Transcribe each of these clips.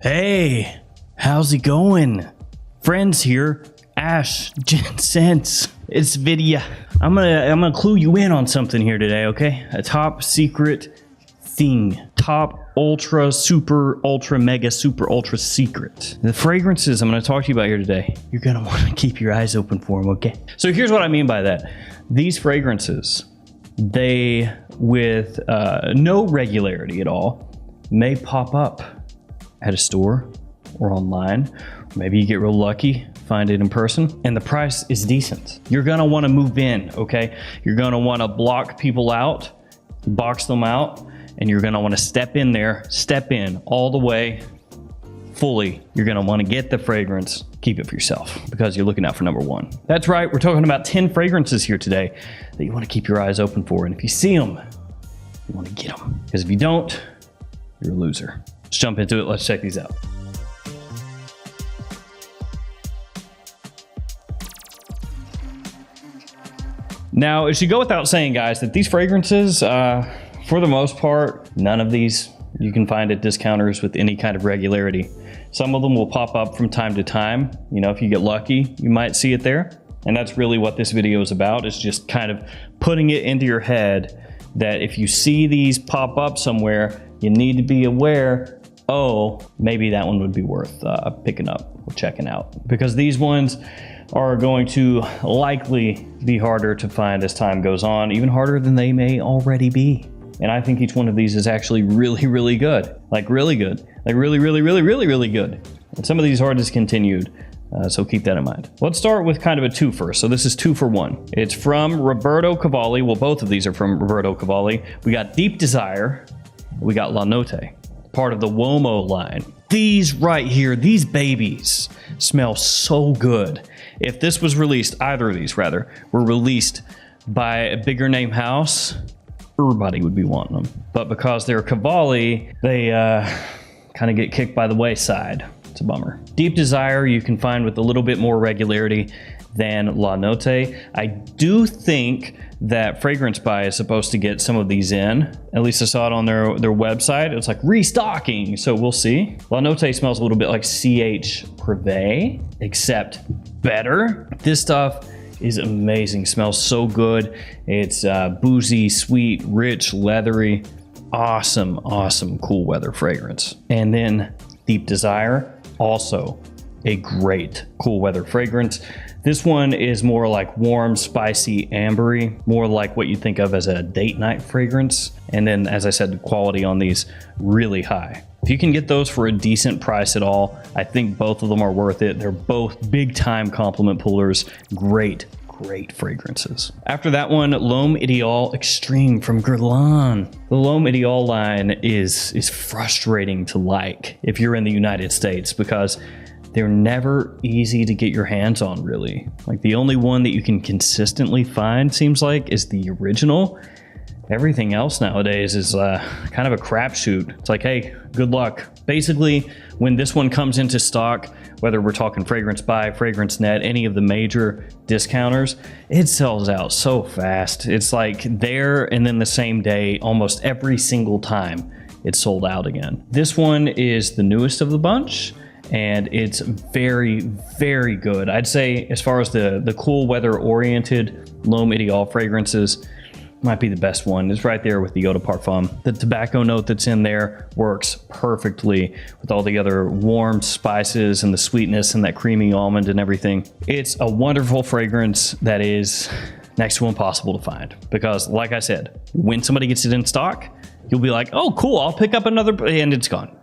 Hey, how's it going? Friends here, Ash, Gents, it's Vidya. I'm gonna clue you in on something here today, okay? A top secret thing. Top ultra, super, ultra, mega, super, ultra secret. The fragrances I'm gonna talk to you about here today, you're gonna wanna keep your eyes open for them, okay? So here's what I mean by that. These fragrances, they, with no regularity at all, may pop up at a store or online. Maybe you get real lucky, find it in person, and the price is decent. You're gonna wanna move in, okay? You're gonna wanna block people out, box them out, and you're gonna wanna step in there, step in all the way, fully. You're gonna wanna get the fragrance, keep it for yourself, because you're looking out for number one. That's right, we're talking about 10 fragrances here today that you wanna keep your eyes open for, and if you see them, you wanna get them. Because if you don't, you're a loser. Let's jump into it, let's check these out. Now, it should go without saying, guys, that these fragrances, for the most part, none of these you can find at discounters with any kind of regularity. Some of them will pop up from time to time. You know, if you get lucky, you might see it there. And that's really what this video is about, is just kind of putting it into your head that if you see these pop up somewhere, you need to be aware, oh, maybe that one would be worth picking up or checking out. Because these ones are going to likely be harder to find as time goes on, even harder than they may already be. And I think each one of these is actually really, really good. Like really good. Like really, really, really, really, really good. And some of these are discontinued, so keep that in mind. Let's start with kind of a twofer. So this is 2 for 1. It's from Roberto Cavalli. Well, both of these are from Roberto Cavalli. We got Deep Desire. We got La Notte, part of the Uomo line. These right here, these babies smell so good. If this was released, either of these rather, were released by a bigger name house, everybody would be wanting them. But because they're Cavalli, they kind of get kicked by the wayside. It's a bummer. Deep Desire you can find with a little bit more regularity than La Notte. I do think that Fragrance Buy is supposed to get some of these in. At least I saw it on their website. It's like restocking, so we'll see. La Notte smells a little bit like CH Prive, except better. This stuff is amazing, smells so good. It's boozy, sweet, rich, leathery, awesome, awesome cool weather fragrance. And then Deep Desire, also a great cool weather fragrance. This one is more like warm, spicy, ambery, more like what you think of as a date night fragrance. And then, as I said, the quality on these really high. If you can get those for a decent price at all, I think both of them are worth it. They're both big time compliment pullers. Great, great fragrances. After that one, L'Homme Ideal Extreme from Guerlain. The L'Homme Ideal line is frustrating to like if you're in the United States, because they're never easy to get your hands on, really. Like the only one that you can consistently find, seems like, is the original. Everything else nowadays is kind of a crapshoot. It's like, hey, good luck. Basically, when this one comes into stock, whether we're talking Fragrance Buy, Fragrance Net, any of the major discounters, it sells out so fast. It's like there and then the same day, almost every single time it's sold out again. This one is the newest of the bunch, and it's very, very good. I'd say as far as the cool weather oriented L'Homme Ideal fragrances, might be the best one. It's right there with the Eau de Parfum. The tobacco note that's in there works perfectly with all the other warm spices and the sweetness and that creamy almond and everything. It's a wonderful fragrance that is next to impossible to find, because like I said, when somebody gets it in stock, you'll be like, oh cool, I'll pick up another, and it's gone.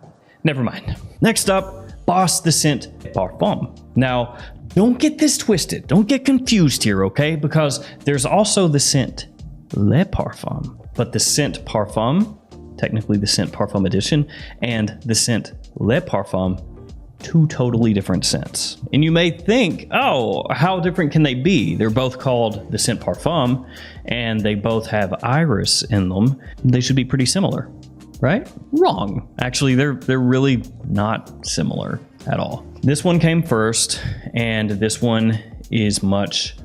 Never mind. Next up, Boss the Scent Parfum. Now, don't get this twisted. Don't get confused here, okay? Because there's also the scent Le Parfum. But the Scent Parfum, technically the Scent Parfum edition, and the Scent Le Parfum, two totally different scents. And you may think, oh, how different can they be? They're both called the Scent Parfum, and they both have iris in them. They should be pretty similar, right? Wrong. Actually, they're really not similar at all. This one came first, and this one is much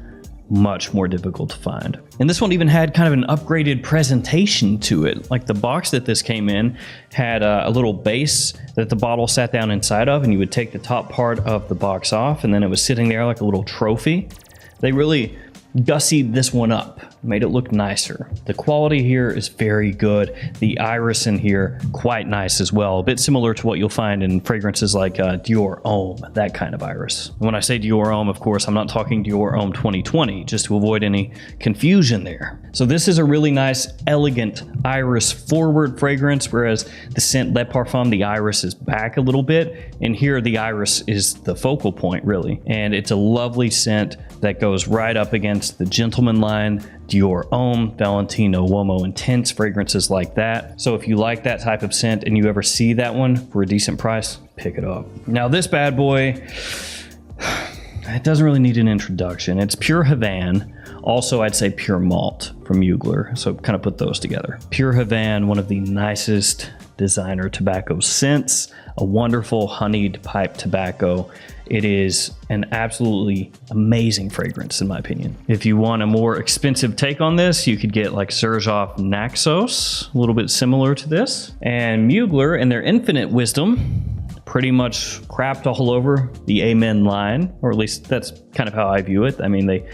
much more difficult to find. And this one even had kind of an upgraded presentation to it. Like the box that this came in had a little base that the bottle sat down inside of, and you would take the top part of the box off, and then it was sitting there like a little trophy. They really gussied this one up, made it look nicer. The quality here is very good. The iris in here, quite nice as well. A bit similar to what you'll find in fragrances like Dior Homme, that kind of iris. And when I say Dior Homme, of course, I'm not talking Dior Homme 2020, just to avoid any confusion there. So this is a really nice, elegant, iris-forward fragrance, whereas the scent Le Parfum, the iris is back a little bit, and here the iris is the focal point, really. And it's a lovely scent that goes right up against the Gentleman line, Dior Homme, Valentino Uomo Intense, fragrances like that. So if you like that type of scent and you ever see that one for a decent price, pick it up. Now this bad boy, it doesn't really need an introduction. It's Pure Havane. Also, I'd say Pure Malt from Mugler. So kind of put those together. Pure Havane, one of the nicest designer tobacco scents, a wonderful honeyed pipe tobacco. It is an absolutely amazing fragrance, in my opinion. If you want a more expensive take on this, you could get like Xerjoff Naxos, a little bit similar to this. And Mugler, in their infinite wisdom, pretty much crapped all over the Amen line, or at least that's kind of how I view it. I mean, they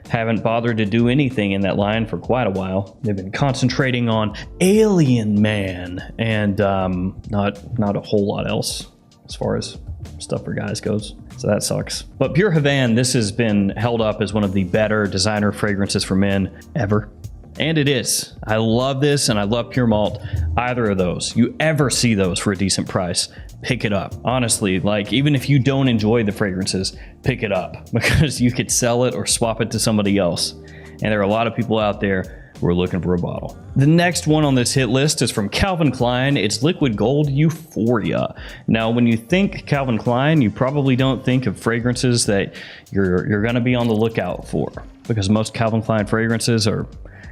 haven't bothered to do anything in that line for quite a while. They've been concentrating on Alien Man and not a whole lot else as far as stuff for guys goes. So that sucks. But Pure Havane, this has been held up as one of the better designer fragrances for men ever. And it is. I love this, and I love Pure Malt. Either of those, you ever see those for a decent price, pick it up. Honestly, like even if you don't enjoy the fragrances, pick it up because you could sell it or swap it to somebody else. And there are a lot of people out there who are looking for a bottle. The next one on this hit list is from Calvin Klein. It's Liquid Gold Euphoria. Now, when you think Calvin Klein, you probably don't think of fragrances that you're gonna be on the lookout for, because most Calvin Klein fragrances are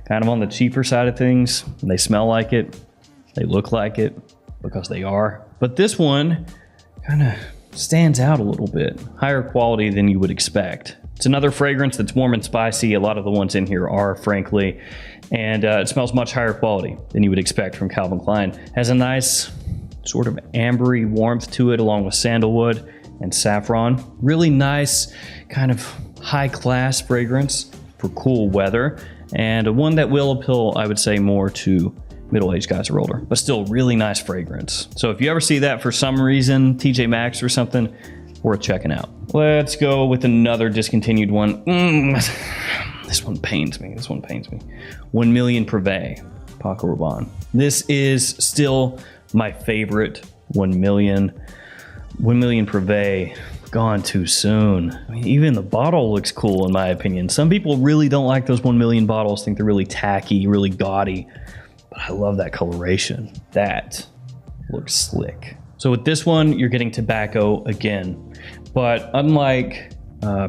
kind of on the cheaper side of things. They smell like it, they look like it, because they are. But this one kind of stands out a little bit. Higher quality than you would expect. It's another fragrance that's warm and spicy. A lot of the ones in here are, frankly. And it smells much higher quality than you would expect from Calvin Klein. Has a nice sort of ambery warmth to it, along with sandalwood and saffron. Really nice, kind of high-class fragrance for cool weather. And one that will appeal, I would say, more to middle-aged guys or older, but still really nice fragrance. So if you ever see that for some reason, TJ Maxx or something, worth checking out. Let's go with another discontinued one. This one pains me. 1 Million Prive, Paco Rabanne. This is still my favorite 1 million. 1 Million Prive, gone too soon. I mean, even the bottle looks cool in my opinion. Some people really don't like those 1 million bottles, think they're really tacky, really gaudy. But I love that coloration. That looks slick. So with this one, you're getting tobacco again. But unlike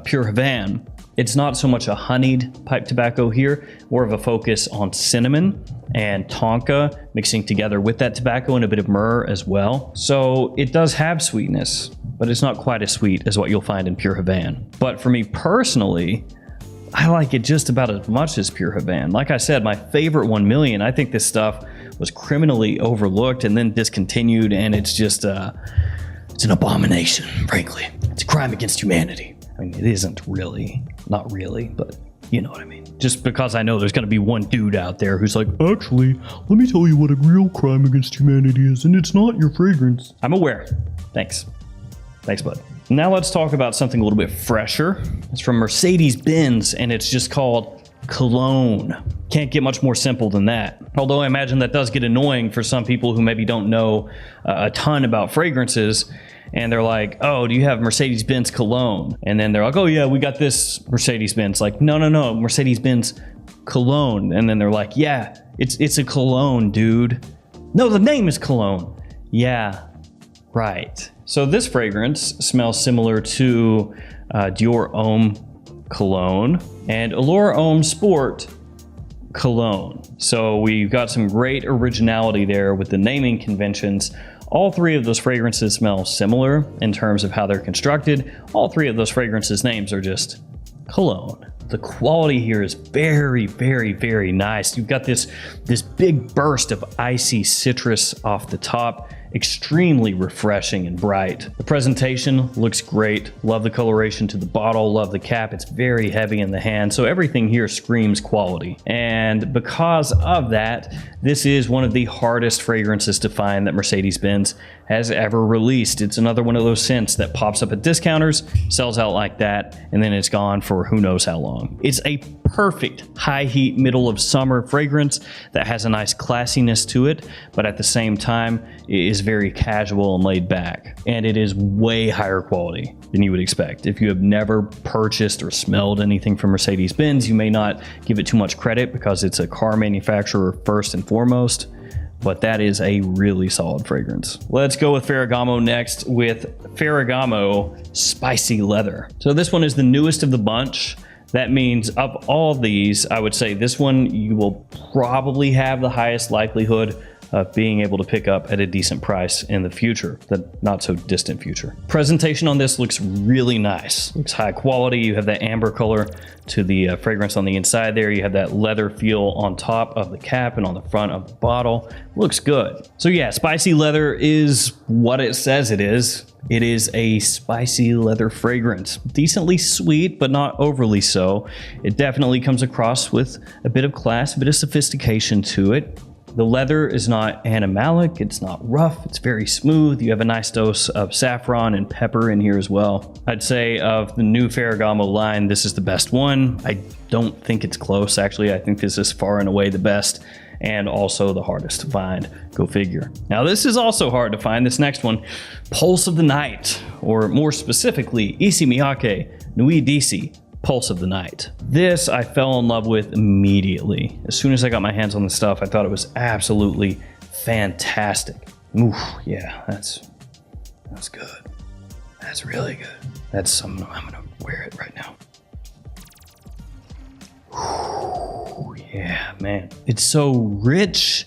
Pure Havane, it's not so much a honeyed pipe tobacco here, more of a focus on cinnamon and tonka mixing together with that tobacco and a bit of myrrh as well. So it does have sweetness, but it's not quite as sweet as what you'll find in Pure Havane. But for me personally, I like it just about as much as Pure Havane. Like I said, my favorite 1 million, I think this stuff was criminally overlooked and then discontinued, and it's just, it's an abomination, frankly. It's a crime against humanity. I mean, it isn't really, not really, but you know what I mean. Just because I know there's gonna be one dude out there who's like, actually, let me tell you what a real crime against humanity is, and it's not your fragrance. I'm aware. Thanks. Thanks, bud. Now let's talk about something a little bit fresher. It's from Mercedes-Benz, and it's just called Cologne. Can't get much more simple than that. Although I imagine that does get annoying for some people who maybe don't know a ton about fragrances, and they're like, oh, do you have Mercedes-Benz Cologne? And then they're like, oh yeah, we got this Mercedes-Benz. Like, no, Mercedes-Benz Cologne. And then they're like, yeah, it's a cologne, dude. No, the name is Cologne. Yeah, right. So this fragrance smells similar to Dior Homme Cologne and Allure Homme Sport Cologne. So we've got some great originality there with the naming conventions. All three of those fragrances smell similar in terms of how they're constructed. All three of those fragrances names are just Cologne. The quality here is very, very, very nice. You've got this big burst of icy citrus off the top, extremely refreshing and bright. The presentation looks great. Love the coloration to the bottle, love the cap. It's very heavy in the hand, so everything here screams quality. And because of that, this is one of the hardest fragrances to find that Mercedes-Benz has ever released. It's another one of those scents that pops up at discounters, sells out like that, and then it's gone for who knows how long. It's a perfect high heat, middle of summer fragrance that has a nice classiness to it, but at the same time, it is very casual and laid back. And it is way higher quality than you would expect. If you have never purchased or smelled anything from Mercedes-Benz, you may not give it too much credit because it's a car manufacturer first and foremost, but that is a really solid fragrance. Let's go with Ferragamo next with Ferragamo Spicy Leather. So this one is the newest of the bunch. That means of all these, I would say this one you will probably have the highest likelihood of being able to pick up at a decent price in the future, the not so distant future. Presentation on this looks really nice. Looks high quality. You have that amber color to the fragrance on the inside there. You have that leather feel on top of the cap and on the front of the bottle. Looks good. So yeah, spicy leather is what it says it is. It is a spicy leather fragrance. Decently sweet, but not overly so. It definitely comes across with a bit of class, a bit of sophistication to it. The leather is not animalic, it's not rough, it's very smooth. You have a nice dose of saffron and pepper in here as well. I'd say of the new Ferragamo line, this is the best one. I don't think it's close, actually. I think this is far and away the best and also the hardest to find. Go figure. Now this is also hard to find, this next one. Pulse of the Night, or more specifically, Issey Miyake Nuit d'Issey. Pulse of the Night. This I fell in love with immediately. As soon as I got my hands on the stuff, I thought it was absolutely fantastic. Oof, yeah, that's good. That's really good. I'm gonna wear it right now. Ooh, yeah, man. It's so rich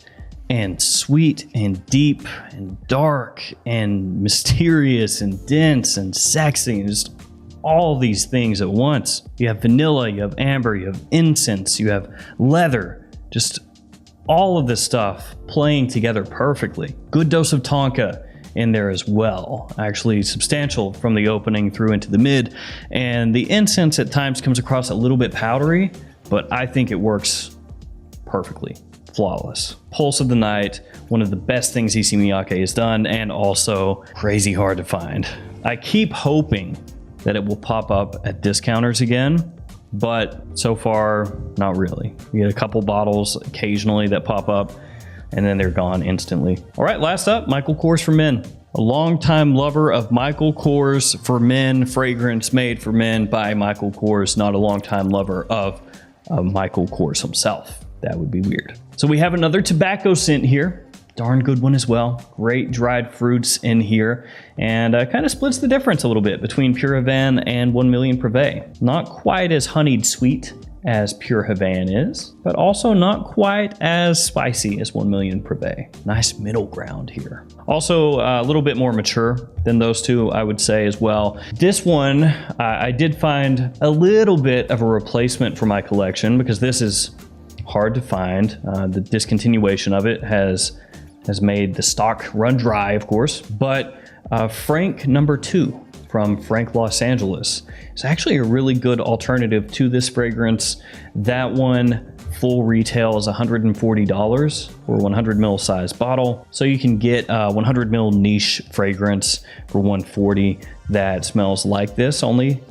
and sweet and deep and dark and mysterious and dense and sexy and just all these things at once. You have vanilla, you have amber, you have incense, you have leather, just all of this stuff playing together perfectly. Good dose of tonka in there as well, actually substantial from the opening through into the mid, and the incense at times comes across a little bit powdery, but I think it works perfectly. Flawless. Pulse of the Night, one of the best things Issey Miyake has done, and also crazy hard to find. I keep hoping that it will pop up at discounters again, but so far, not really. We get a couple bottles occasionally that pop up, and then they're gone instantly. All right, last up, Michael Kors for Men. A longtime lover of Michael Kors for Men, fragrance made for men by Michael Kors, not a longtime lover of Michael Kors himself. That would be weird. So we have another tobacco scent here. Darn good one as well. Great dried fruits in here, and kind of splits the difference a little bit between Pure Havane and 1 Million Prive. Not quite as honeyed sweet as Pure Havane is, but also not quite as spicy as 1 Million Prive. Nice middle ground here. Also a little bit more mature than those two, I would say as well. This one, I did find a little bit of a replacement for my collection because this is hard to find. The discontinuation of it has made the stock run dry, of course, but Frank number 2 from Frank Los Angeles is actually a really good alternative to this fragrance. That one full retail is $140 for a 100 ml size bottle. So you can get a 100 ml niche fragrance for $140 that smells like this, only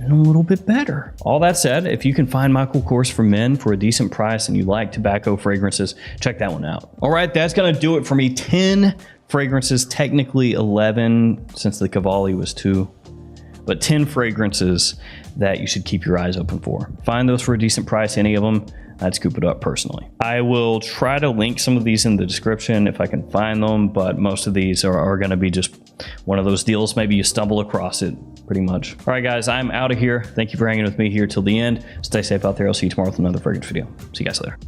and a little bit better. All that said, if you can find Michael Kors for Men for a decent price and you like tobacco fragrances, check that one out. All right, that's gonna do it for me. 10 fragrances, technically 11 since the Cavalli was 2, but 10 fragrances that you should keep your eyes open for. Find those for a decent price, any of them, I'd scoop it up personally. I will try to link some of these in the description if I can find them, but most of these are gonna be just one of those deals. Maybe you stumble across it, pretty much. All right, guys, I'm out of here. Thank you for hanging with me here till the end. Stay safe out there. I'll see you tomorrow with another fragrance video. See you guys later.